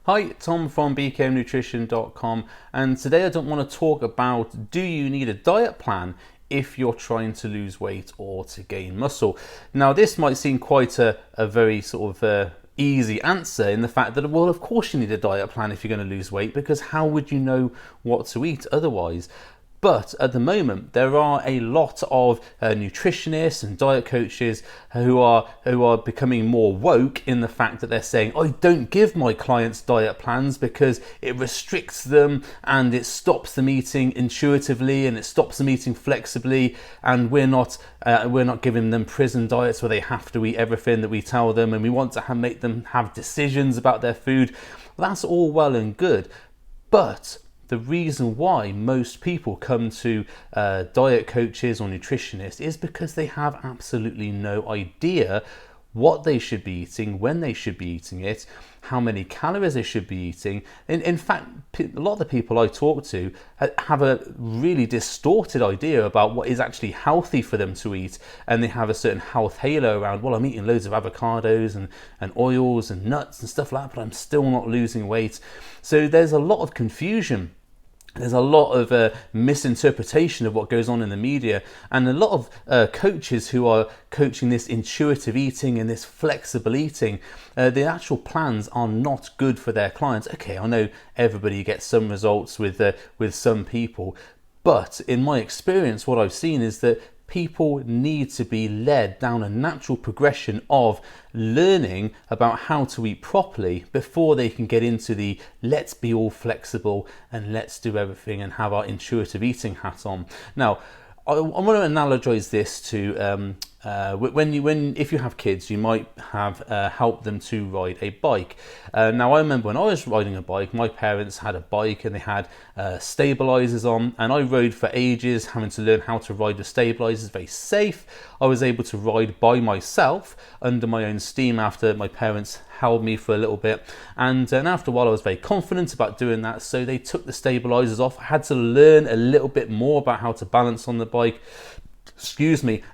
Hi, Tom from bkmnutrition.com, and today I don't want to talk about do you need a diet plan if you're trying to lose weight or to gain muscle. Now, this might seem quite a very sort of easy answer in the fact that, well, of course you need a diet plan if you're going to lose weight, because how would you know what to eat otherwise? But at the moment, there are a lot of nutritionists and diet coaches who are becoming more woke in the fact that they're saying, I don't give my clients diet plans because it restricts them and it stops them eating intuitively and it stops them eating flexibly, and we're not giving them prison diets where they have to eat everything that we tell them, and we want to make them have decisions about their food. Well, that's all well and good, but the reason why most people come to diet coaches or nutritionists is because they have absolutely no idea what they should be eating, when they should be eating it, how many calories they should be eating. In fact, a lot of the people I talk to have a really distorted idea about what is actually healthy for them to eat, and they have a certain health halo around, well, I'm eating loads of avocados and oils and nuts and stuff like that, but I'm still not losing weight. So there's a lot of confusion. There's a lot of misinterpretation of what goes on in the media, and a lot of coaches who are coaching this intuitive eating and this flexible eating, the actual plans are not good for their clients. Okay, I know everybody gets some results with some people, but in my experience, what I've seen is that people need to be led down a natural progression of learning about how to eat properly before they can get into the let's be all flexible and let's do everything and have our intuitive eating hat on. Now, I want to analogize this to if you have kids, you might have helped them to ride a bike. Now, I remember when I was riding a bike, my parents had a bike and they had stabilisers on, and I rode for ages, having to learn how to ride with stabilisers. Very safe. I was able to ride by myself under my own steam after my parents held me for a little bit, and after a while I was very confident about doing that, so they took the stabilisers off. I had to learn a little bit more about how to balance on the bike,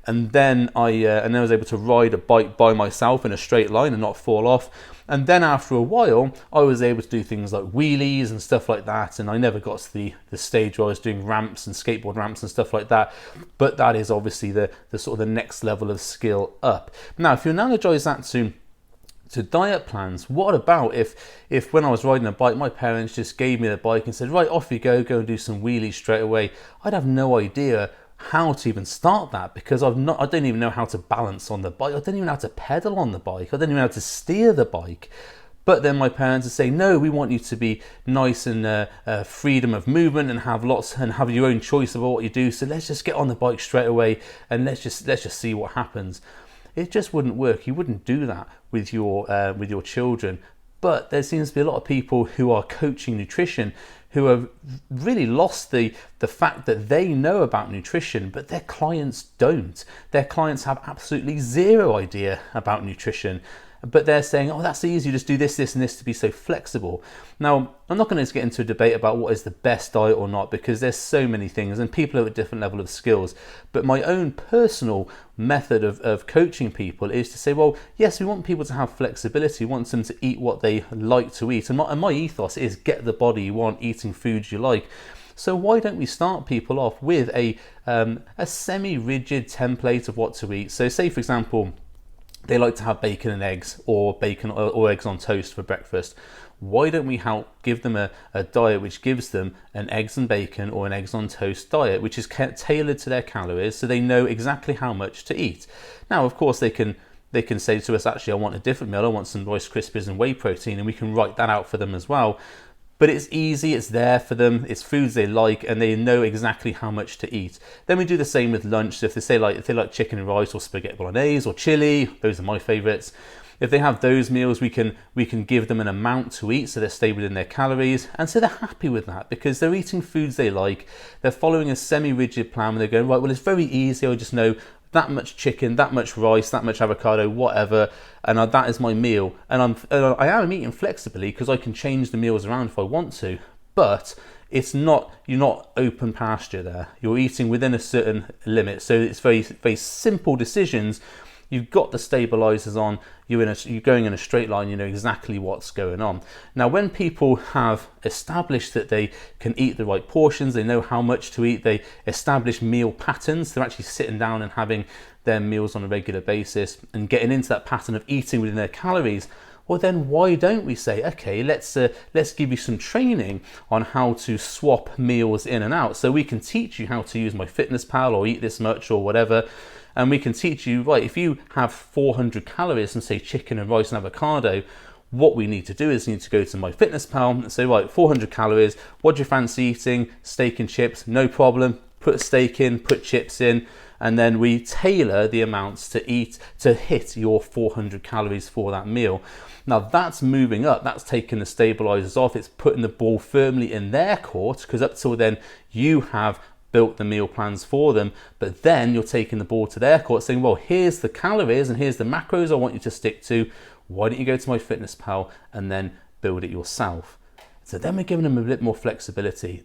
and then I was able to ride a bike by myself in a straight line and not fall off. And then after a while, I was able to do things like wheelies and stuff like that, and I never got to the stage where I was doing ramps and skateboard ramps and stuff like that, but that is obviously the sort of the next level of skill up. Now, if you analogize that to diet plans, what about if when I was riding a bike, my parents just gave me the bike and said, right, off you go and do some wheelies straight away? I'd have no idea how to even start that, because I don't even know how to balance on the bike. I don't even know how to pedal on the bike. I don't even know how to steer the bike. But then my parents are saying, no, we want you to be nice and freedom of movement and have your own choice of what you do. So let's just get on the bike straight away and let's just see what happens. It just wouldn't work. You wouldn't do that with your children. But there seems to be a lot of people who are coaching nutrition who have really lost the fact that they know about nutrition, but their clients don't. Their clients have absolutely zero idea about nutrition, but they're saying, oh, that's easy, just do this, this, and this to be so flexible. Now, I'm not going to get into a debate about what is the best diet or not, because there's so many things and people have a different level of skills. But my own personal method of coaching people is to say, well, yes, we want people to have flexibility. We want them to eat what they like to eat. And my ethos is get the body you want, eating foods you like. So why don't we start people off with a semi-rigid template of what to eat? So say, for example, they like to have bacon and eggs, or bacon or eggs on toast for breakfast. Why don't we give them a diet which gives them an eggs and bacon or an eggs on toast diet, which is tailored to their calories, so they know exactly how much to eat. Now, of course, they can say to us, actually, I want a different meal. I want some Rice Krispies and whey protein, and we can write that out for them as well. But it's easy, it's there for them, it's foods they like, and they know exactly how much to eat. Then we do the same with lunch. So if they like chicken and rice or spaghetti bolognese or chili, those are my favourites. If they have those meals, we can give them an amount to eat so they stay within their calories, and so they're happy with that because they're eating foods they like. They're following a semi-rigid plan where they're going, right, well, it's very easy, I just know that much chicken, that much rice, that much avocado, whatever, and that is my meal. And I am eating flexibly because I can change the meals around if I want to, but you're not open pasture there. You're eating within a certain limit. So it's very, very simple decisions you've got the stabilizers on, you're going in a straight line, you know exactly what's going on. Now, when people have established that they can eat the right portions, they know how much to eat, they establish meal patterns, they're actually sitting down and having their meals on a regular basis and getting into that pattern of eating within their calories, well then why don't we say, okay, let's give you some training on how to swap meals in and out. So we can teach you how to use MyFitnessPal or eat this much or whatever, and we can teach you, right, if you have 400 calories from say chicken and rice and avocado, what we need to do is you need to go to MyFitnessPal and say, right, 400 calories, what do you fancy eating? Steak and chips, no problem. Put a steak in, put chips in, and then we tailor the amounts to eat to hit your 400 calories for that meal. Now that's moving up, that's taking the stabilizers off, it's putting the ball firmly in their court, because up till then you have built the meal plans for them, but then you're taking the ball to their court saying, well, here's the calories and here's the macros I want you to stick to. Why don't you go to MyFitnessPal and then build it yourself? So then we're giving them a bit more flexibility.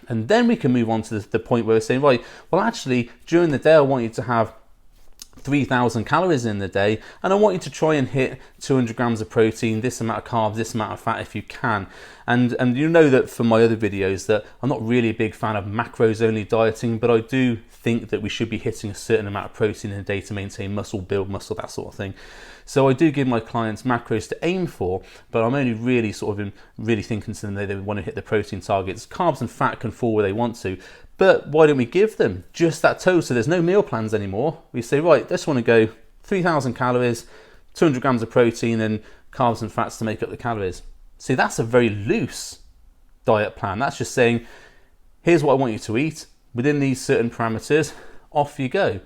And then we can move on to the point where we're saying, right, well, actually, during the day, I want you to have 3,000 calories in the day, and I want you to try and hit 200 grams of protein, this amount of carbs, this amount of fat if you can. And you know that from my other videos that I'm not really a big fan of macros only dieting, but I do think that we should be hitting a certain amount of protein in a day to maintain muscle, build muscle, that sort of thing. So I do give my clients macros to aim for, but I'm only really really thinking to them that they want to hit the protein targets. Carbs and fat can fall where they want to, but why don't we give them just that total? So there's no meal plans anymore. We say, right, just want to go 3,000 calories, 200 grams of protein and carbs and fats to make up the calories. See, that's a very loose diet plan. That's just saying, here's what I want you to eat within these certain parameters, off you go.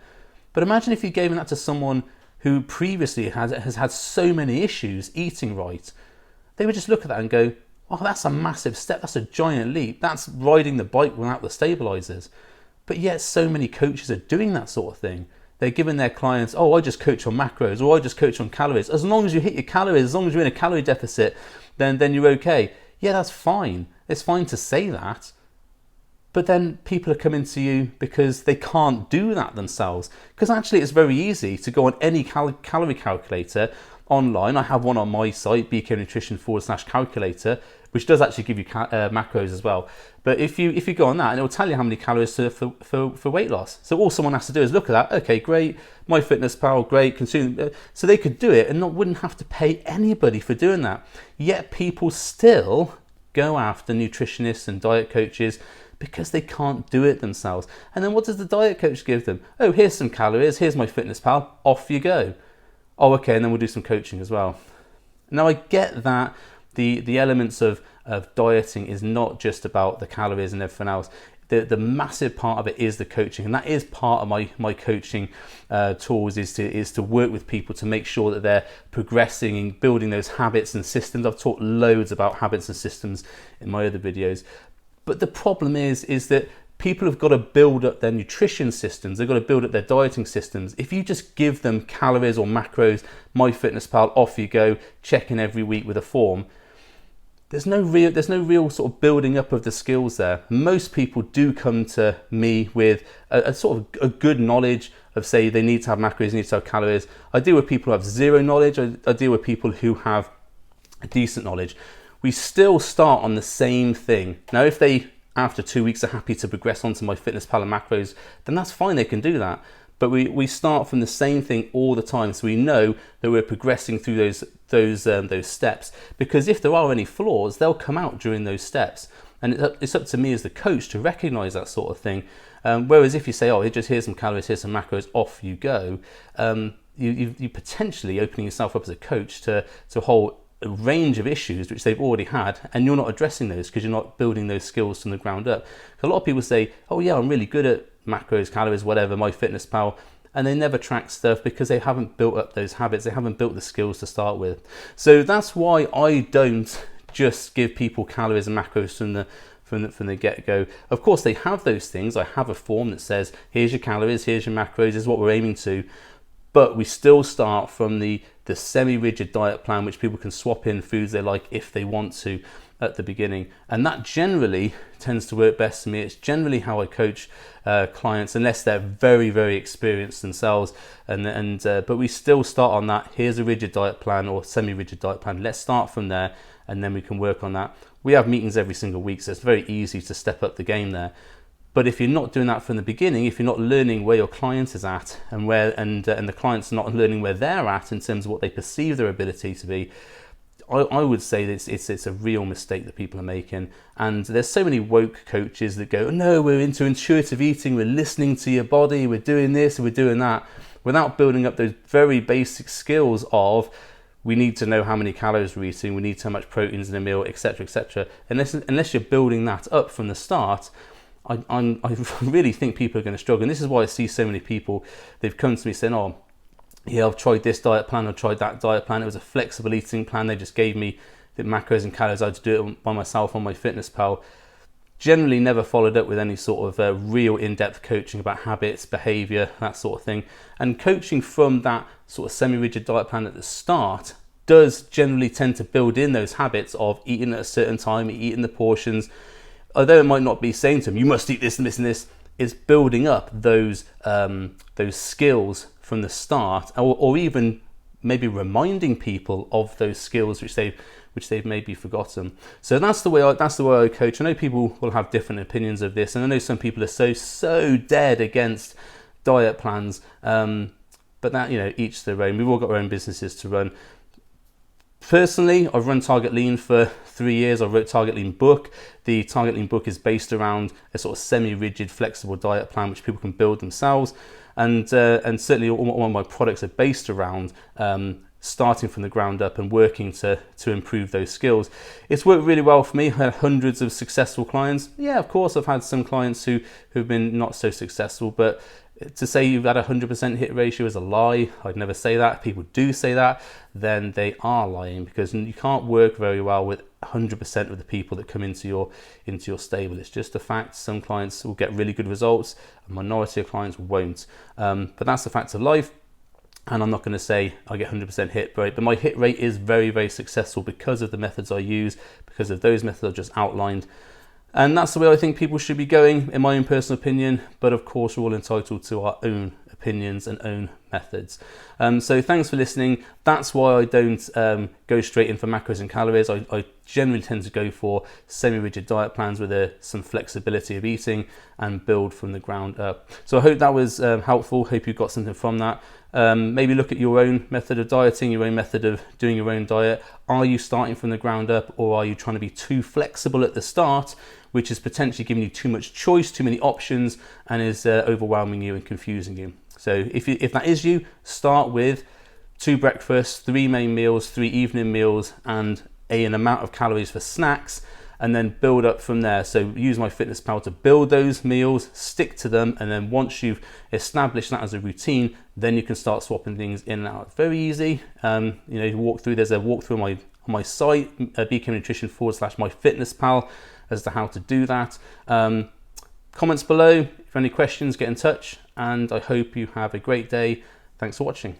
But imagine if you gave that to someone who previously has had so many issues eating right. They would just look at that and go, oh, that's a massive step, that's a giant leap, that's riding the bike without the stabilizers. But yet so many coaches are doing that sort of thing. They're giving their clients, oh, I just coach on macros, or I just coach on calories. As long as you hit your calories, as long as you're in a calorie deficit, then you're okay. Yeah, that's fine. It's fine to say that. But then people are coming to you because they can't do that themselves. Because actually it's very easy to go on any calorie calculator online. I have one on my site, bknutrition/calculator, which does actually give you macros as well. But if you go on that, and it will tell you how many calories for weight loss. So all someone has to do is look at that. Okay, great. MyFitnessPal, great. Consume. So they could do it and wouldn't have to pay anybody for doing that. Yet people still go after nutritionists and diet coaches because they can't do it themselves. And then what does the diet coach give them? Oh, here's some calories, here's MyFitnessPal, off you go. Oh, okay, and then we'll do some coaching as well. Now I get that the elements of dieting is not just about the calories and everything else. The massive part of it is the coaching, and that is part of my coaching tools is to work with people to make sure that they're progressing and building those habits and systems. I've talked loads about habits and systems in my other videos. But the problem is that people have got to build up their nutrition systems. They've got to build up their dieting systems. If you just give them calories or macros, MyFitnessPal, off you go, check in every week with a form, there's no real sort of building up of the skills there. Most people do come to me with a sort of a good knowledge of, say, they need to have macros, they need to have calories. I deal with people who have zero knowledge. I deal with people who have a decent knowledge. We still start on the same thing. Now, if they, after 2 weeks, are happy to progress onto MyFitnessPal and macros, then that's fine, they can do that. But we start from the same thing all the time, so we know that we're progressing through those steps. Because if there are any flaws, they'll come out during those steps. And it's up to me as the coach to recognize that sort of thing. Whereas if you say, oh, here's some calories, here's some macros, off you go, you potentially opening yourself up as a coach to a whole range of issues which they've already had, and you're not addressing those because you're not building those skills from the ground up. A lot of people say, oh yeah, I'm really good at macros, calories, whatever, MyFitnessPal, and they never track stuff because they haven't built up those habits, they haven't built the skills to start with. So that's why I don't just give people calories and macros from the get-go. Of course they have those things. I have a form that says here's your calories, here's your macros, is what we're aiming to. But we still start from the the semi-rigid diet plan, which people can swap in foods they like if they want to at the beginning. And that generally tends to work best for me. It's generally how I coach clients, unless they're very, very experienced themselves. But we still start on that. Here's a rigid diet plan or semi-rigid diet plan. Let's start from there, and then we can work on that. We have meetings every single week, so it's very easy to step up the game there. But if you're not doing that from the beginning, if you're not learning where your client is at and the client's not learning where they're at in terms of what they perceive their ability to be, I would say that it's a real mistake that people are making. And there's so many woke coaches that go, no, we're into intuitive eating, we're listening to your body, we're doing this, we're doing that, without building up those very basic skills of, we need to know how many calories we're eating, we need to know how much protein's in a meal, etc., etc. Unless you're building that up from the start, I really think people are going to struggle. And this is why I see so many people, they've come to me saying, oh, yeah, I've tried this diet plan, I've tried that diet plan. It was a flexible eating plan. They just gave me the macros and calories. I had to do it by myself on my MyFitnessPal. Generally never followed up with any sort of real in-depth coaching about habits, behavior, that sort of thing. And coaching from that sort of semi-rigid diet plan at the start does generally tend to build in those habits of eating at a certain time, eating the portions. Although it might not be saying to them, you must eat this and this and this, it's building up those skills from the start, or even maybe reminding people of those skills which they've maybe forgotten. So that's the way I coach. I know people will have different opinions of this, and I know some people are so dead against diet plans, but that, each their own. We've all got our own businesses to run. Personally, I've run Target Lean for 3 years. I wrote Target Lean book. The Target Lean book is based around a sort of semi-rigid, flexible diet plan which people can build themselves. And certainly all of my products are based around starting from the ground up and working to improve those skills. It's worked really well for me. I had hundreds of successful clients. Yeah, of course, I've had some clients who've been not so successful, but to say you've had a 100% hit ratio is a lie. I'd never say that. If people do say that, then they are lying, because you can't work very well with 100% of the people that come into your stable. It's just a fact. Some clients will get really good results, a minority of clients won't. But that's the fact of life. And I'm not going to say I get 100% hit rate, but my hit rate is very, very successful because of the methods I use, because of those methods I've just outlined. And that's the way I think people should be going, in my own personal opinion. But of course, we're all entitled to our own opinions and own methods. So thanks for listening. That's why I don't go straight in for macros and calories. I generally tend to go for semi-rigid diet plans with some flexibility of eating and build from the ground up. So I hope that was helpful. Hope you got something from that. Maybe look at your own method of dieting, your own method of doing your own diet. Are you starting from the ground up, or are you trying to be too flexible at the start, which is potentially giving you too much choice, too many options, and is overwhelming you and confusing you? So if that is you, start with 2 breakfasts, 3 main meals, 3 evening meals, and an amount of calories for snacks, and then build up from there. So use MyFitnessPal to build those meals, stick to them, and then once you've established that as a routine, then you can start swapping things in and out. It's very easy. You walk through. There's a walkthrough on my site, bkmnutrition/MyFitnessPal, as to how to do that. Comments below. If you have any questions, get in touch, and I hope you have a great day. Thanks for watching.